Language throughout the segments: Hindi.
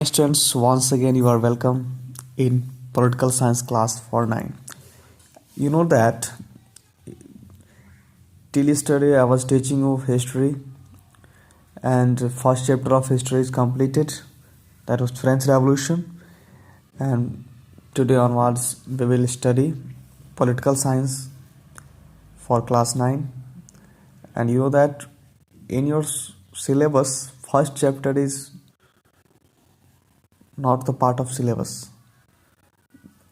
Students, once again you are welcome in political science class for 9. You know that till yesterday I was teaching you history and first chapter of history is completed. That was French Revolution, and today onwards we will study political science for class 9. And you know that in your syllabus first chapter is not the part of syllabus.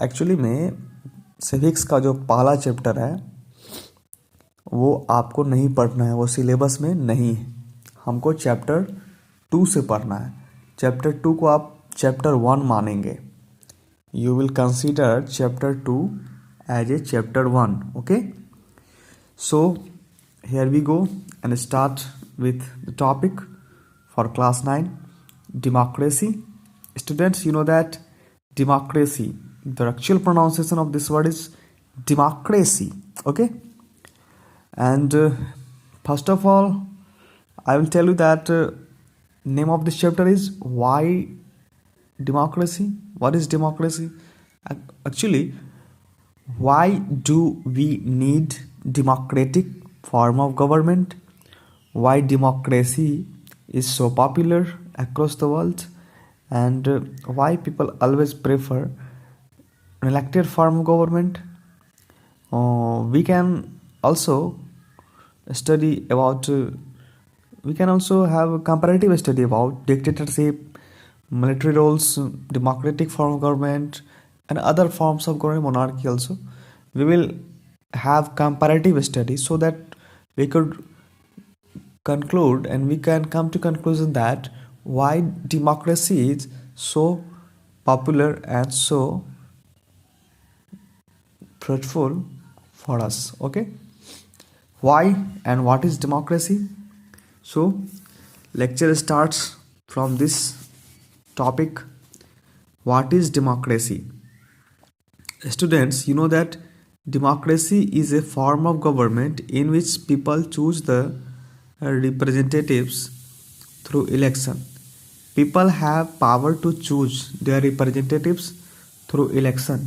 Actually में सिविक्स का जो पहला चैप्टर है वो आपको नहीं पढ़ना है, वो सिलेबस में नहीं है। हमको चैप्टर 2 से पढ़ना है। चैप्टर 2 को आप चैप्टर 1 मानेंगे। You will consider chapter 2 as a chapter 1। Okay, so here we go and start with the topic for class 9, democracy. Students, you know that democracy, the actual pronunciation of this word is democracy. Okay, and first of all I will tell you that name of this chapter is why democracy. What is democracy? Actually, why do we need democratic form of government? Why democracy is so popular across the world, and why people always prefer an elected form of government. We can also study about we can also have a comparative study about dictatorship, military roles, democratic form of government, and other forms of government, monarchy also. We will have comparative study so that we could conclude and we can come to conclusion that why democracy is so popular and so fruitful for us. Okay, why and what is democracy? So lecture starts from this topic, what is democracy. Students, you know that democracy is a form of government in which people choose the representatives through election. People have power to choose their representatives through election.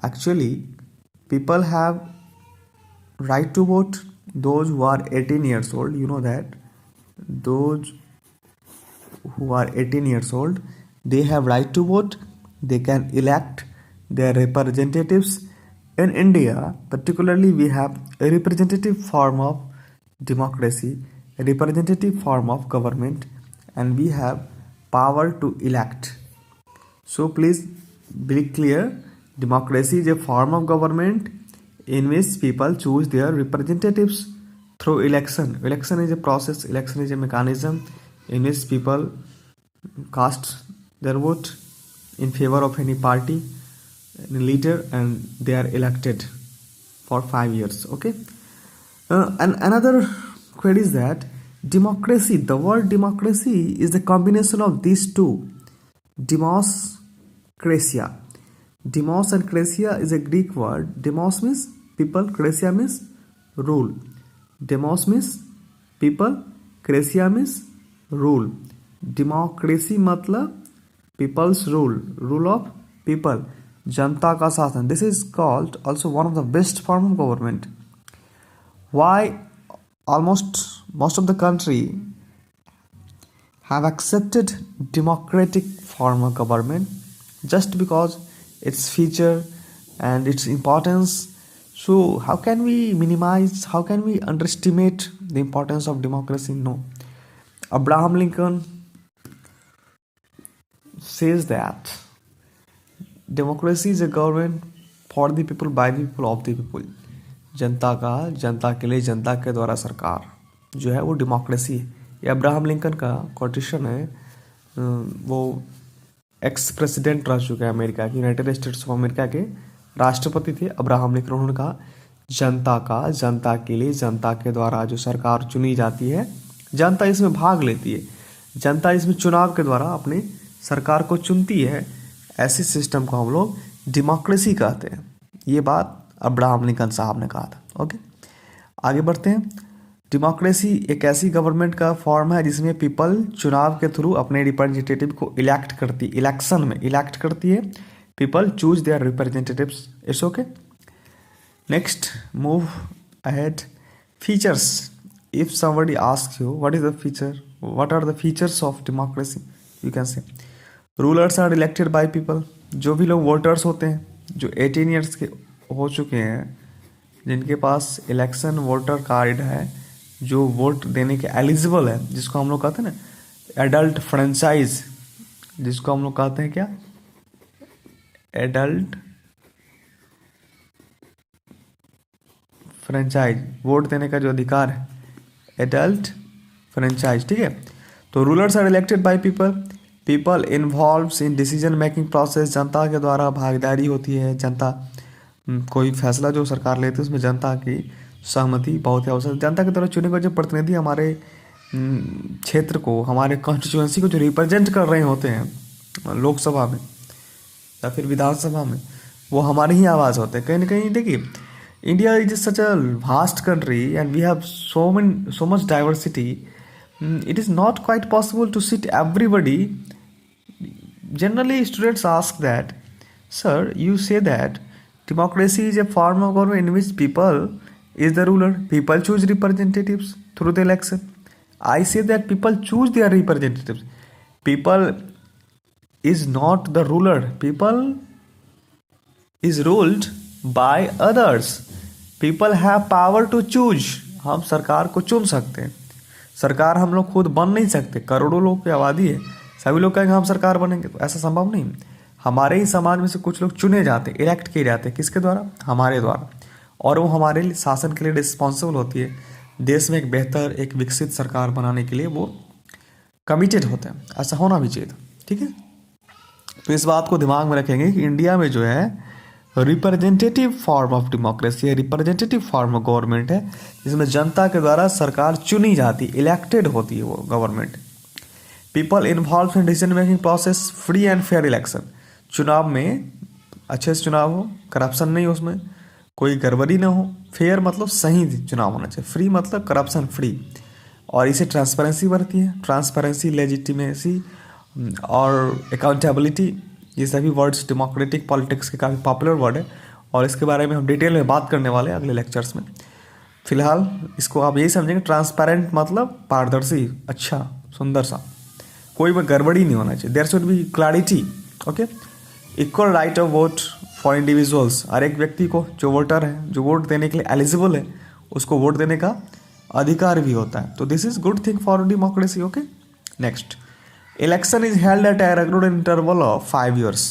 Actually, people have right to vote. Those who are 18 years old, you know that those who are 18 years old, they have right to vote. They can elect their representatives. In India, particularly, we have a representative form of democracy, a representative form of government, and we have power to elect. So please be clear, democracy is a form of government in which people choose their representatives through election. Election is a process, election is a mechanism in which people cast their vote in favor of any party, any leader, and they are elected for 5 years. Okay, and another query is that democracy, the word democracy is the combination of these two, demos, krasia. Demos and krasia is a Greek word. Demos means people, krasia means rule. Demos means people, krasia means rule. Democracy मतलब people's rule, rule of people, जनता का शासन. This is called also one of the best form of government. Why most of the country have accepted democratic form of government? Just because its feature and its importance. So how can we minimize, how can we underestimate the importance of democracy? No. Abraham Lincoln says that democracy is a government for the people, by the people, of the people. जनता का, जनता के लिए, जनता के द्वारा सरकार जो है वो डेमोक्रेसी है। ये अब्राहम लिंकन का कोटेशन है। वो एक्स प्रेसिडेंट रह चुके हैं अमेरिका के, यूनाइटेड स्टेट्स ऑफ अमेरिका के राष्ट्रपति थे अब्राहम लिंकन। उन्होंने कहा जनता का, जनता के लिए, जनता के द्वारा जो सरकार चुनी जाती है, जनता इसमें भाग लेती है, जनता इसमें चुनाव के द्वारा अपनी सरकार को चुनती है। ऐसे सिस्टम को हम लोग डेमोक्रेसी कहते हैं। ये बात अब्राहम लिंकन साहब ने कहा था। ओके, आगे बढ़ते हैं। डेमोक्रेसी एक ऐसी गवर्नमेंट का फॉर्म है जिसमें पीपल चुनाव के थ्रू अपने रिप्रेजेंटेटिव को इलेक्ट करती, इलेक्शन में इलेक्ट करती है. People choose there representatives. It's okay. Next, move ahead. Features. If somebody asks you what is the feature, what are the features of democracy, you can say rulers are elected by people. जो भी लोग वोटर्स होते हैं, जो 18 ईयर्स के हो चुके हैं, जिनके पास इलेक्शन वोटर कार्ड है, जो वोट देने के एलिजिबल है, जिसको हम लोग कहते हैं ना एडल्ट फ्रेंचाइज, जिसको हम लोग कहते हैं क्या, एडल्ट फ्रेंचाइज, वोट देने का जो अधिकार है, एडल्ट फ्रेंचाइज. ठीक है. तो rulers are elected by people. People involves in decision making process. जनता के द्वारा भागीदारी होती है. जनता कोई फैसला जो सरकार लेती है उसमें जनता की सहमति बहुत ही आवश्यक. जनता के द्वारा चुने गए जो प्रतिनिधि हमारे क्षेत्र को, हमारे कॉन्स्टिट्यूएंसी को जो रिप्रेजेंट कर रहे होते हैं लोकसभा में या फिर विधानसभा में, वो हमारी ही आवाज़ होते हैं. कहीं ना कहीं देखिए, India is such a vast country and we have so much diversity. It is not quite possible to sit everybody. Generally, students ask that, sir, you say that democracy is a form of government in which people is the ruler. People choose representatives through the election. I say that people choose their representatives. People is not the ruler. People is ruled by others. People have power to choose. हम सरकार को चुन सकते हैं. सरकार हम लोग खुद बन नहीं सकते. करोड़ों लोग की आबादी है, सभी लोग कहेंगे हम सरकार बनेंगे, तो ऐसा संभव नहीं. हमारे ही समाज में से कुछ लोग चुने जाते, इलेक्ट किए जाते हैं. किसके द्वारा? हमारे द्वारा. और वो हमारे लिए शासन के लिए रिस्पॉन्सिबल होती है. देश में एक बेहतर, एक विकसित सरकार बनाने के लिए वो कमिटेड होते हैं. ऐसा होना भी चाहिए. ठीक है. तो इस बात को दिमाग में रखेंगे कि इंडिया में जो है रिप्रेजेंटेटिव फॉर्म ऑफ डेमोक्रेसी है, रिप्रेजेंटेटिव फॉर्म ऑफ गवर्नमेंट है, जिसमें जनता के द्वारा सरकार चुनी जाती, इलेक्टेड होती है वो government. People involve in decision making process. Free and fair election. चुनाव में अच्छे से चुनाव हो, करप्शन नहीं हो, उसमें कोई गड़बड़ी ना हो. फेयर मतलब सही चुनाव होना चाहिए. फ्री मतलब करप्शन फ्री. और इसे ट्रांसपेरेंसी बढ़ती है. ट्रांसपेरेंसी, लेजिटिमेसी और अकाउंटेबिलिटी, ये सभी वर्ड्स डेमोक्रेटिक पॉलिटिक्स के काफ़ी पॉपुलर वर्ड है और इसके बारे में हम डिटेल में बात करने वाले हैं अगले लेक्चर्स में. फिलहाल इसको आप यही समझेंगे, ट्रांसपेरेंट मतलब पारदर्शी, अच्छा, सुंदर सा, कोई में गड़बड़ी नहीं होना चाहिए. There should be clarity. Okay. Equal right of vote for individuals. हर एक व्यक्ति को, जो वोटर है, जो वोट देने के लिए एलिजिबल है, उसको वोट देने का अधिकार भी होता है. तो this is good thing for democracy. Okay. Next, election is held at a regular interval of 5 years.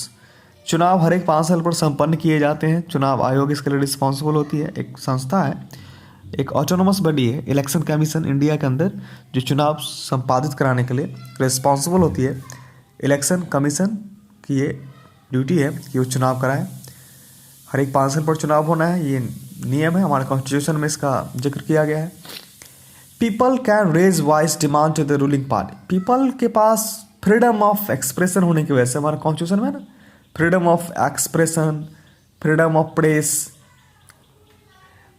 चुनाव हर एक 5 साल पर संपन्न किए जाते हैं. चुनाव आयोग इसके लिए रिस्पॉन्सिबल होती है. एक संस्था है, एक ऑटोनोमस बॉडी है, इलेक्शन कमीशन, इंडिया के अंदर, जो चुनाव संपादित कराने के लिए रिस्पॉन्सिबल होती है. इलेक्शन कमीशन की ये ड्यूटी है कि वो चुनाव कराए. हर एक 5 साल पर चुनाव होना है, ये नियम है. हमारे कॉन्स्टिट्यूशन में इसका जिक्र किया गया है. People can raise voice demand to the ruling party. People के पास फ्रीडम ऑफ एक्सप्रेशन होने की वजह से, हमारे कॉन्स्टिट्यूशन में ना freedom of expression, freedom of press,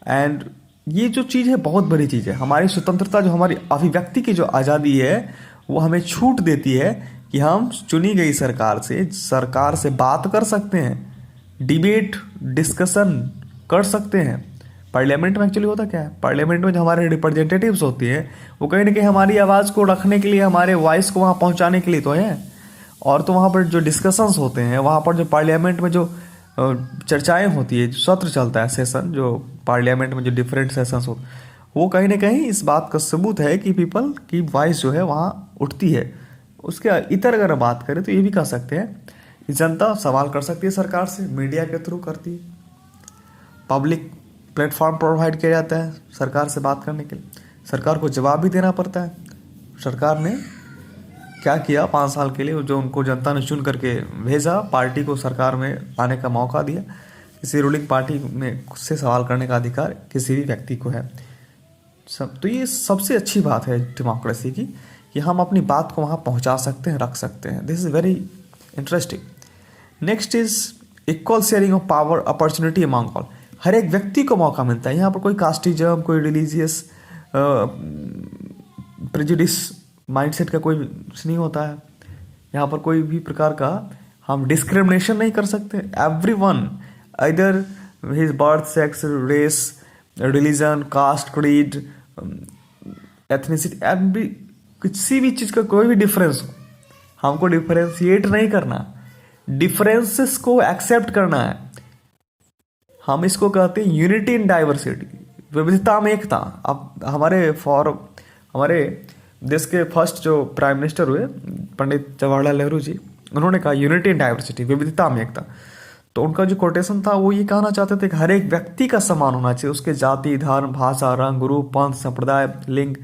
and ये जो चीज़ है बहुत बड़ी चीज़ है. हमारी स्वतंत्रता, जो हमारी अभिव्यक्ति की जो आज़ादी है, वो हमें छूट देती है कि हम चुनी गई सरकार से बात कर सकते हैं, डिबेट, डिस्कशन कर सकते हैं. पार्लियामेंट में एक्चुअली होता क्या है, पार्लियामेंट में जो हमारे रिप्रेजेंटेटिव्स होती हैं, वो कहीं ना कहीं हमारी आवाज़ को रखने के लिए, हमारे वॉइस को वहाँ पहुँचाने के लिए तो है. और तो वहाँ पर जो डिस्कशंस होते हैं, वहाँ पर जो पार्लियामेंट में जो चर्चाएं होती है, जो सत्र चलता है, सेशन, जो पार्लियामेंट में जो डिफरेंट सेशंस होते हैं, वो कहीं ना कहीं इस बात का सबूत है कि पीपल की वॉइस जो है वहाँ उठती है. उसके इतर अगर बात करें तो ये भी कह सकते हैं कि जनता सवाल कर सकती है सरकार से, मीडिया के थ्रू करती है. पब्लिक प्लेटफॉर्म प्रोवाइड किया जाता है सरकार से बात करने के लिए. सरकार को जवाब भी देना पड़ता है, सरकार ने क्या किया 5 साल के लिए, जो उनको जनता ने चुन करके भेजा, पार्टी को सरकार में आने का मौका दिया. किसी रूलिंग पार्टी में से सवाल करने का अधिकार किसी भी व्यक्ति को है. तो ये सबसे अच्छी बात है डेमोक्रेसी की, कि हम अपनी बात को वहाँ पहुँचा सकते हैं, रख सकते हैं. This is very interesting. Next is equal sharing of power opportunity among all. हर एक व्यक्ति को मौका मिलता है. यहाँ पर कोई कास्टिज्म, कोई रिलीजियस प्रेजुडिस माइंडसेट का कोई नहीं होता है। यहाँ पर कोई भी प्रकार का हम डिस्क्रिमिनेशन नहीं कर सकते। Everyone either his birth, sex, race, religion, caste, creed, ethnicity, every किसी भी चीज़ का कोई भी डिफरेंस हो, हमको डिफरेंशिएट नहीं करना, डिफरेंसेस को एक्सेप्ट करना है। हम इसको कहते हैं यूनिटी इन डाइवर्सिटी, विविधता में एकता। अब हमारे देश के फर्स्ट जो प्राइम मिनिस्टर हुए पंडित जवाहरलाल नेहरू जी, उन्होंने कहा यूनिटी इन डाइवर्सिटी, विविधता में एकता। तो उनका जो कोटेशन था वो ये कहना चाहते थे कि हर एक व्यक्ति का समान होना चाहिए, उसके जाति, धर्म, भाषा, रंग, रूप, पंथ, संप्रदाय, लिंग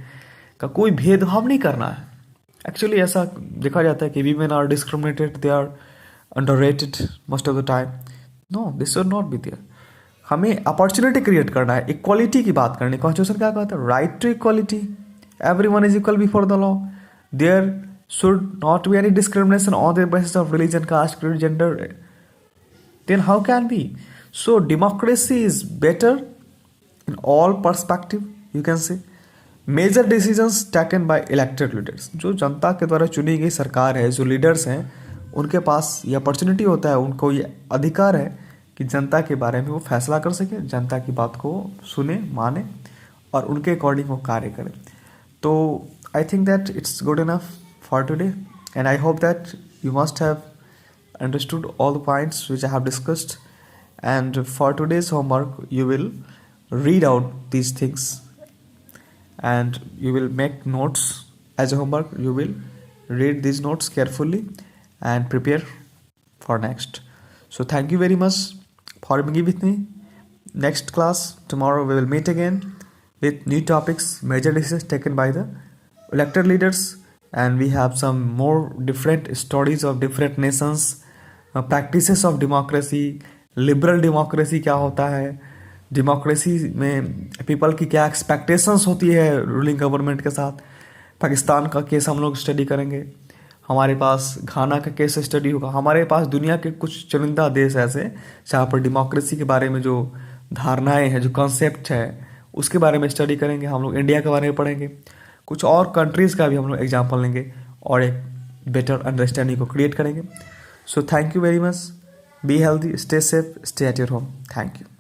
का कोई भेदभाव नहीं करना है। एक्चुअली ऐसा देखा जाता है कि women are discriminated, they are underrated most of the time. No, this should not be there. हमें अपॉर्चुनिटी क्रिएट करना है, इक्वालिटी की बात करनी। कॉन्स्टिट्यूशन क्या कहता है? Right to equality, everyone is equal before the law, there should not be any discrimination on the basis of religion, caste, creed, gender. Then how can be? So democracy is better in all perspective, you can say. Major decisions taken by elected leaders. जो जनता के द्वारा चुनी गई सरकार है, जो लीडर्स हैं, उनके पास ये अपॉर्चुनिटी होता है, उनको ये अधिकार है कि जनता के बारे में वो फैसला कर सके, जनता की बात को सुने, माने और उनके अकॉर्डिंग वो कार्य करें। तो I think that it's good enough for today and I hope that you must have understood all the points which I have discussed, and for today's homework you will read out these things and you will make notes as a homework. You will read these notes carefully and prepare for next. So thank you very much for being with me. Next class tomorrow we will meet again with new topics, major decisions taken by the elected leaders, and we have some more different stories of different nations, practices of democracy, liberal democracy क्या होता है, डेमोक्रेसी में पीपल की क्या एक्सपेक्टेशंस होती है रूलिंग गवर्नमेंट के साथ। पाकिस्तान का केस हम लोग स्टडी करेंगे, हमारे पास घाना का केस स्टडी होगा, हमारे पास दुनिया के कुछ चुनिंदा देश ऐसे जहाँ पर डेमोक्रेसी के बारे में जो धारणाएं हैं, जो कॉन्सेप्ट है, उसके बारे में स्टडी करेंगे। हम लोग इंडिया के बारे में पढ़ेंगे, कुछ और कंट्रीज़ का भी हम लोग एग्जाम्पल लेंगे और एक बेटर अंडरस्टैंडिंग को क्रिएट करेंगे। So thank you very much. Be healthy, stay safe, stay at your home. Thank you.